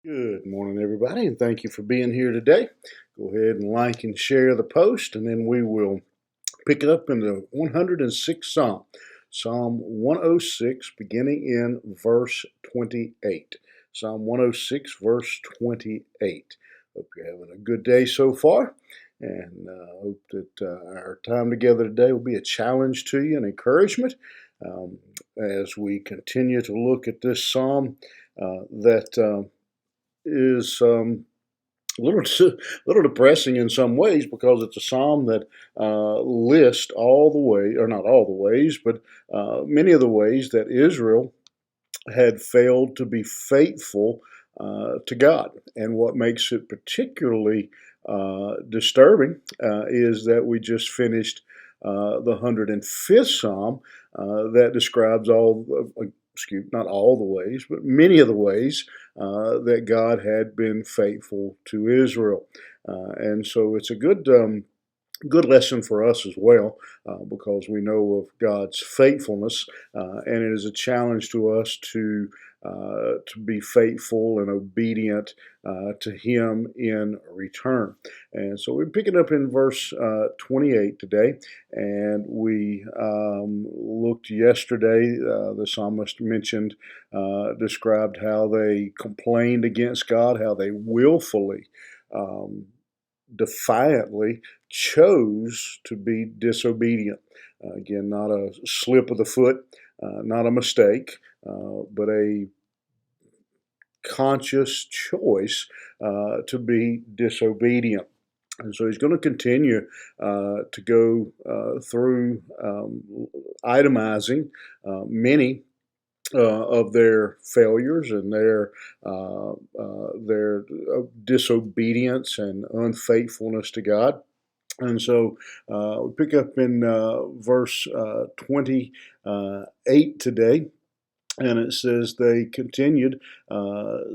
Good morning, everybody, and thank you for being here today. Go ahead and like and share the post, and then we will pick it up in the 106th Psalm. Psalm 106, beginning in verse 28. Psalm 106, verse 28. Hope you're having a good day so far, and hope that our time together today will be a challenge to you and encouragement um, as we continue to look at this psalm that is a little depressing in some ways because it's a psalm that lists all the way, or not all the ways, but many of the ways that Israel had failed to be faithful to God. And what makes it particularly disturbing is that we just finished the 105th Psalm that describes not all the ways, but many of the ways that God had been faithful to Israel. And so it's a good lesson for us as well, because we know of God's faithfulness, and it is a challenge to us to be faithful and obedient to Him in return. And so we're picking up in verse 28 today, and we looked yesterday. The psalmist described how they complained against God, how they willfully. Defiantly chose to be disobedient. Again, not a slip of the foot, not a mistake, but a conscious choice to be disobedient. And so he's going to continue to go through itemizing many of their failures and their disobedience and unfaithfulness to God. And so we pick up in verse 28 today, and it says they continued.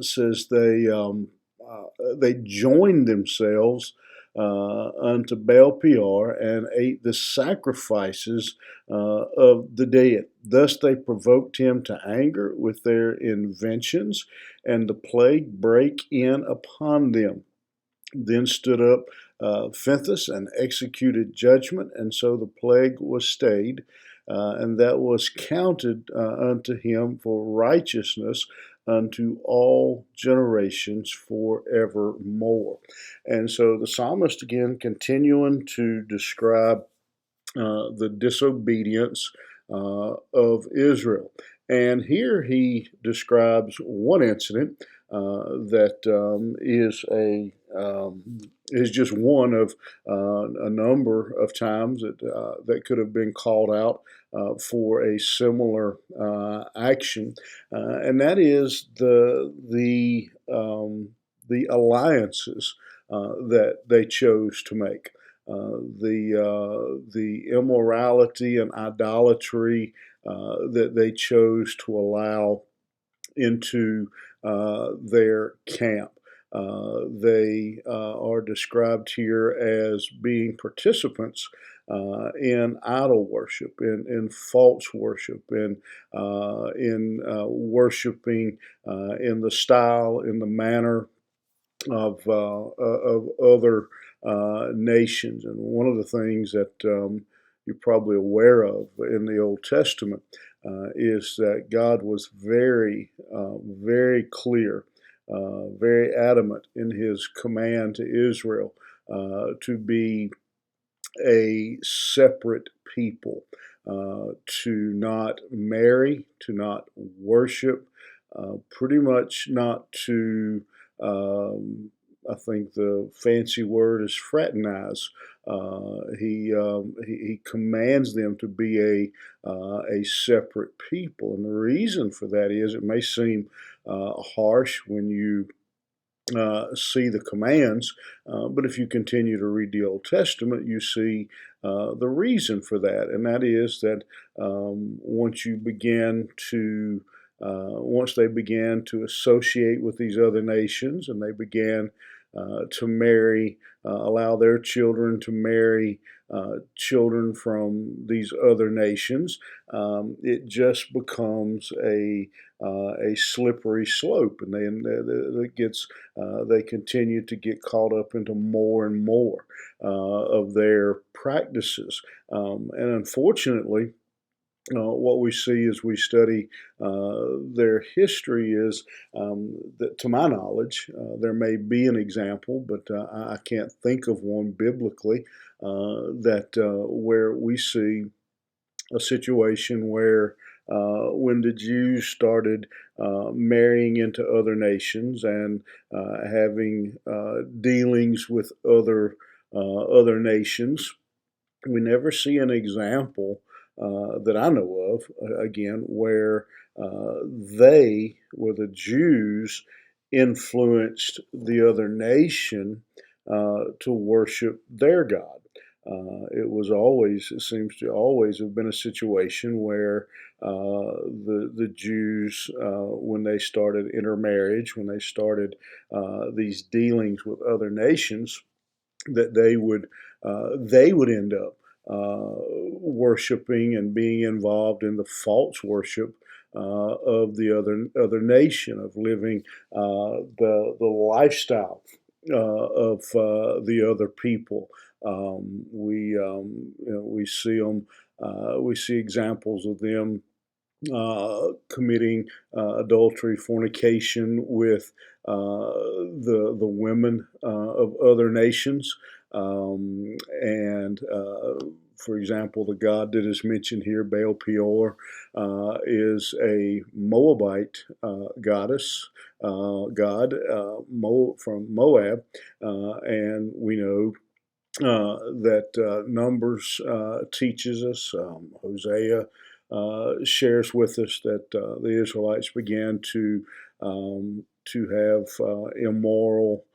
Says they joined themselves unto Baal Peor and ate the sacrifices of the dead. Thus they provoked him to anger with their inventions, and the plague brake in upon them. Then stood up Phinehas and executed judgment, and so the plague was stayed, and that was counted unto him for righteousness unto all generations forevermore. And so the psalmist again continuing to describe the disobedience of Israel. And here he describes one incident that is just one of a number of times that could have been called out for a similar action, and that is the alliances that they chose to make. The immorality and idolatry that they chose to allow into their camp. They are described here as being participants in idol worship, in false worship, in worshiping in the style, in the manner of other nations. And one of the things that you're probably aware of in the Old Testament is that God was very clear, very adamant in His command to Israel to be a separate people, to not marry, to not worship, pretty much not to. I think the fancy word is fraternize. He commands them to be a separate people, and the reason for that is it may seem harsh when you see the commands, but if you continue to read the Old Testament, you see the reason for that, and that is that once they began to associate with these other nations, and they began to marry, allow their children to marry children from these other nations, it just becomes a slippery slope, and then it gets they continue to get caught up into more and more of their practices, and unfortunately, what we see as we study their history is that, to my knowledge, there may be an example, but I can't think of one biblically that where we see a situation where when the Jews started marrying into other nations and having dealings with other nations, we never see an example that I know of, again, where where the Jews, influenced the other nation to worship their God. It seems to always have been a situation where the Jews, when they started intermarriage, when they started these dealings with other nations, that they would end up worshiping and being involved in the false worship of the other nation, of living the lifestyle of the other people. We see them. We see examples of them committing adultery, fornication with the women of other nations, and for example, the god that is mentioned here, Baal Peor, is a Moabite goddess, god from Moab, and we know that Numbers teaches us, Hosea shares with us that the Israelites began to have immoral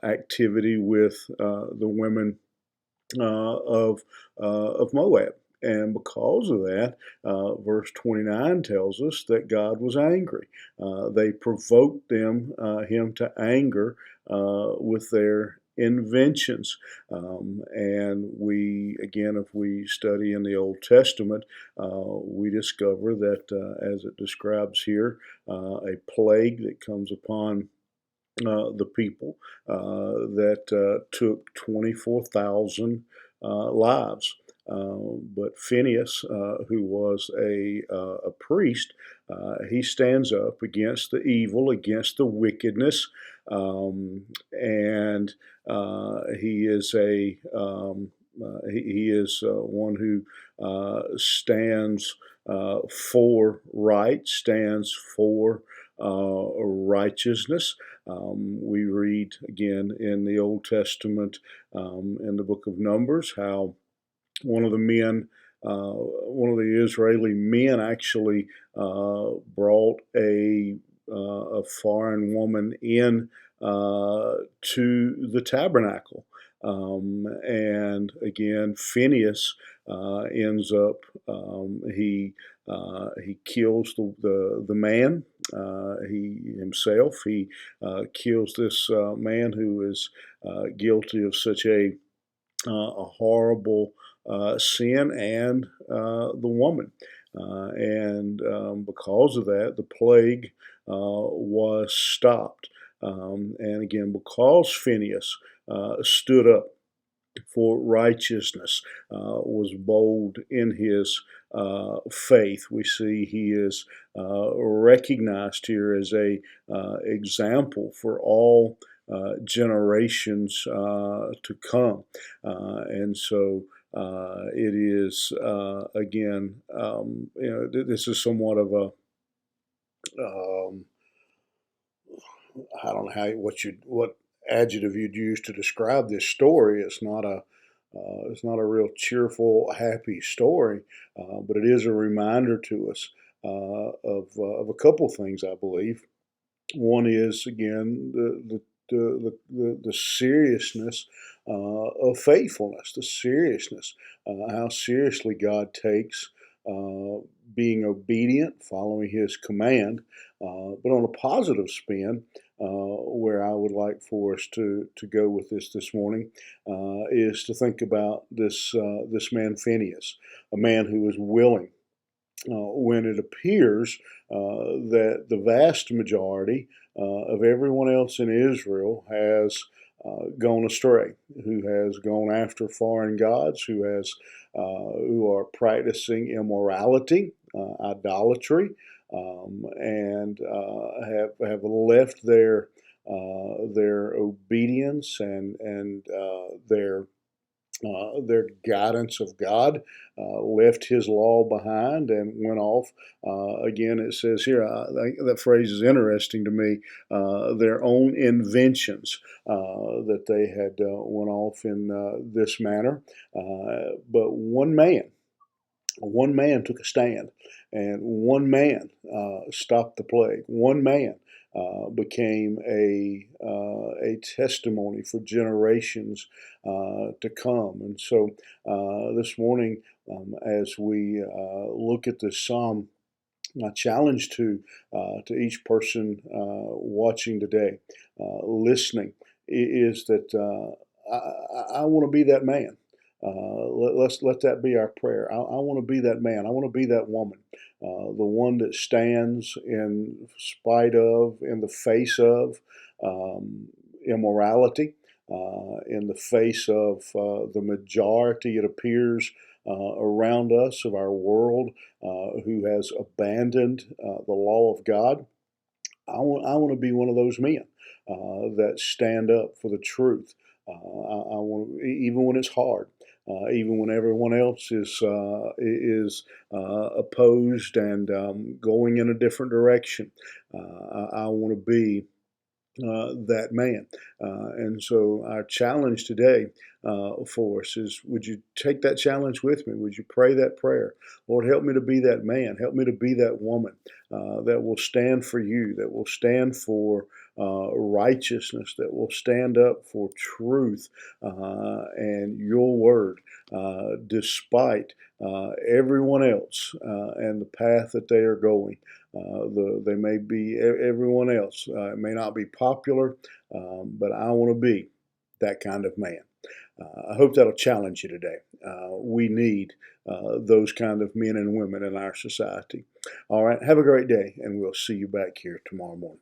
activity with the women of Moab. And because of that, verse 29 tells us that God was angry. They provoked him to anger with their inventions. And if we study in the Old Testament, we discover that, as it describes here, a plague that comes upon the people that took 24,000 lives. But Phineas, who was a priest, he stands up against the evil, against the wickedness, and he is one who stands for right, stands for righteousness. We read again in the Old Testament, in the book of Numbers, how one of the Israeli men actually brought a foreign woman in to the tabernacle. And again, Phineas ends up he kills the man. He himself kills this man who is guilty of such a horrible sin, and the woman. And because of that, the plague was stopped. And again, because Phineas stood up for righteousness, was bold in his faith. We see he is recognized here as a example for all generations to come. And so it is again, this is somewhat of a I don't know what adjective you'd use to describe this story. It's not a real cheerful, happy story, but it is a reminder to us of a couple things, I believe. One is again the seriousness of faithfulness, the seriousness, how seriously God takes being obedient, following his command. But on a positive spin, where I would like for us to go with this morning is to think about this man Phineas, a man who was willing when it appears that the vast majority of everyone else in Israel has gone astray, who has gone after foreign gods, who are practicing immorality, idolatry, and have left their obedience and their guidance of God, left His law behind and went off. Again, it says here, that phrase is interesting to me, their own inventions that they had went off in this manner. But one man took a stand, and one man stopped the plague. One man became a testimony for generations to come. And so this morning, as we look at this psalm, my challenge to each person watching today, listening, is that I want to be that man. Let's let that be our prayer. I want to be that man. I want to be that woman, the one that stands in spite of, in the face of immorality, in the face of the majority, it appears, around us of our world who has abandoned the law of God. I want to be one of those men that stand up for the truth. I want, even when it's hard, even when everyone else is opposed and going in a different direction. I want to be that man. And so our challenge today for us is, would you take that challenge with me? Would you pray that prayer? Lord, help me to be that man. Help me to be that woman that will stand for you, that will stand for righteousness, that will stand up for truth and your word, despite everyone else and the path that they are going. They may be everyone else. It may not be popular, but I want to be that kind of man. I hope that'll challenge you today. We need those kind of men and women in our society. All right, have a great day, and we'll see you back here tomorrow morning.